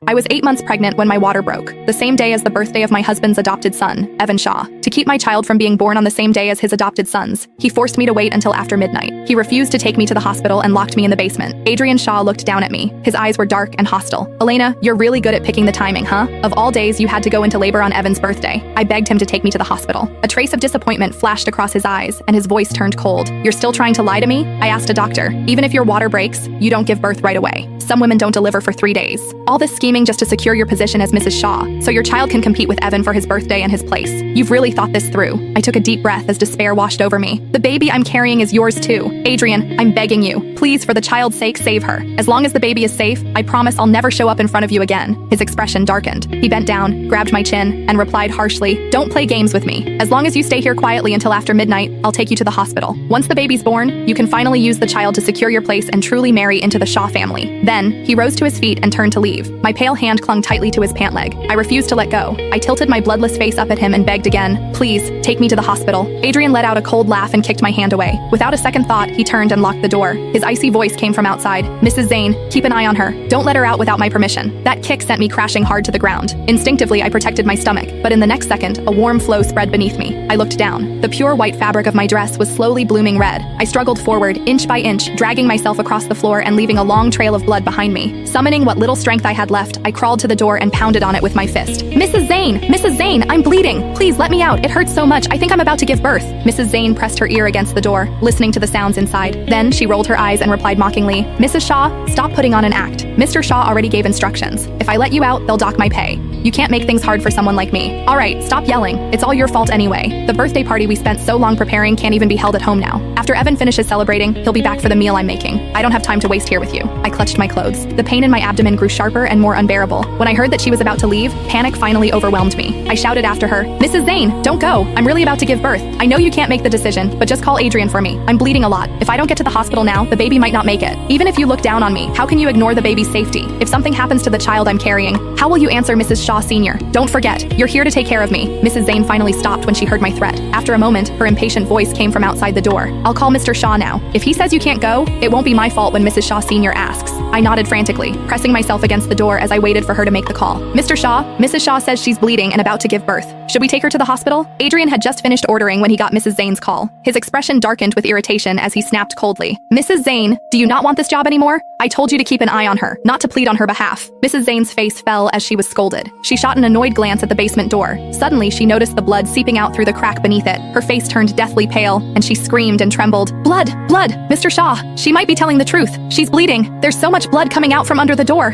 I was 8 months pregnant when my water broke, the same day as the birthday of my husband's adopted son, Evan Shaw. To keep my child from being born on the same day as his adopted son's, he forced me to wait until after midnight. He refused to take me to the hospital and locked me in the basement. Adrian Shaw looked down at me. His eyes were dark and hostile. "Elena, you're really good at picking the timing, huh? Of all days, you had to go into labor on Evan's birthday." I begged him to take me to the hospital. A trace of disappointment flashed across his eyes, and his voice turned cold. "You're still trying to lie to me?" I asked a doctor. "Even if your water breaks, you don't give birth right away. Some women don't deliver for 3 days. All this scheming just to secure your position as Mrs. Shaw, so your child can compete with Evan for his birthday and his place. You've really thought this through." I took a deep breath as despair washed over me. "The baby I'm carrying is yours too. Adrian, I'm begging you. Please, for the child's sake, save her. As long as the baby is safe, I promise I'll never show up in front of you again." His expression darkened. He bent down, grabbed my chin, and replied harshly, "Don't play games with me. As long as you stay here quietly until after midnight, I'll take you to the hospital. Once the baby's born, you can finally use the child to secure your place and truly marry into the Shaw family." Then, he rose to his feet and turned to leave. My pale hand clung tightly to his pant leg. I refused to let go. I tilted my bloodless face up at him and begged again, "Please, take me to the hospital." Adrian let out a cold laugh and kicked my hand away. Without a second thought, he turned and locked the door. His icy voice came from outside. "Mrs. Zane, keep an eye on her. Don't let her out without my permission." That kick sent me crashing hard to the ground. Instinctively, I protected my stomach, but in the next second, a warm flow spread beneath me. I looked down. The pure white fabric of my dress was slowly blooming red. I struggled forward, inch by inch, dragging myself across the floor and leaving a long trail of blood behind me. Summoning what little strength I had left, I crawled to the door and pounded on it with my fist. "Mrs. Zane! Mrs. Zane! I'm bleeding! Please let me out! It hurts so much, I think I'm about to give birth." Mrs. Zane pressed her ear against the door, listening to the sounds inside. Then she rolled her eyes and replied mockingly, "Mrs. Shaw, stop putting on an act. Mr. Shaw already gave instructions. If I let you out, they'll dock my pay. You can't make things hard for someone like me. All right, stop yelling. It's all your fault anyway. The birthday party we spent so long preparing can't even be held at home now. After Evan finishes celebrating, he'll be back for the meal I'm making. I don't have time to waste here with you." I clutched my clothes. The pain in my abdomen grew sharper and more unbearable. When I heard that she was about to leave, panic finally overwhelmed me. I shouted after her, "Mrs. Zane, don't go. I'm really about to give birth. I know you can't make the decision, but just call Adrian for me. I'm bleeding a lot. If I don't get to the hospital now, the baby might not make it. Even if you look down on me, how can you ignore the baby's safety? If something happens to the child I'm carrying, how will you answer Mrs. Shaw Sr.? Don't forget, you're here to take care of me." Mrs. Zane finally stopped when she heard my threat. After a moment, her impatient voice came from outside the door. "I'll call Mr. Shaw now. If he says you can't go, it won't be my fault when Mrs. Shaw Sr. asks." I nodded frantically, pressing myself against the door as I waited for her to make the call. "Mr. Shaw, Mrs. Shaw says she's bleeding and about to give birth. Should we take her to the hospital?" Adrian had just finished ordering when he got Mrs. Zane's call. His expression darkened with irritation as he snapped coldly, "Mrs. Zane, do you not want this job anymore? I told you to keep an eye on her, not to plead on her behalf." Mrs. Zane's face fell as she was scolded. She shot an annoyed glance at the basement door. Suddenly, she noticed the blood seeping out through the crack beneath it. Her face turned deathly pale, and she screamed and trembled. "Blood! Blood! Mr. Shaw! She might be telling the truth. She's bleeding. There's so much blood coming out from under the door."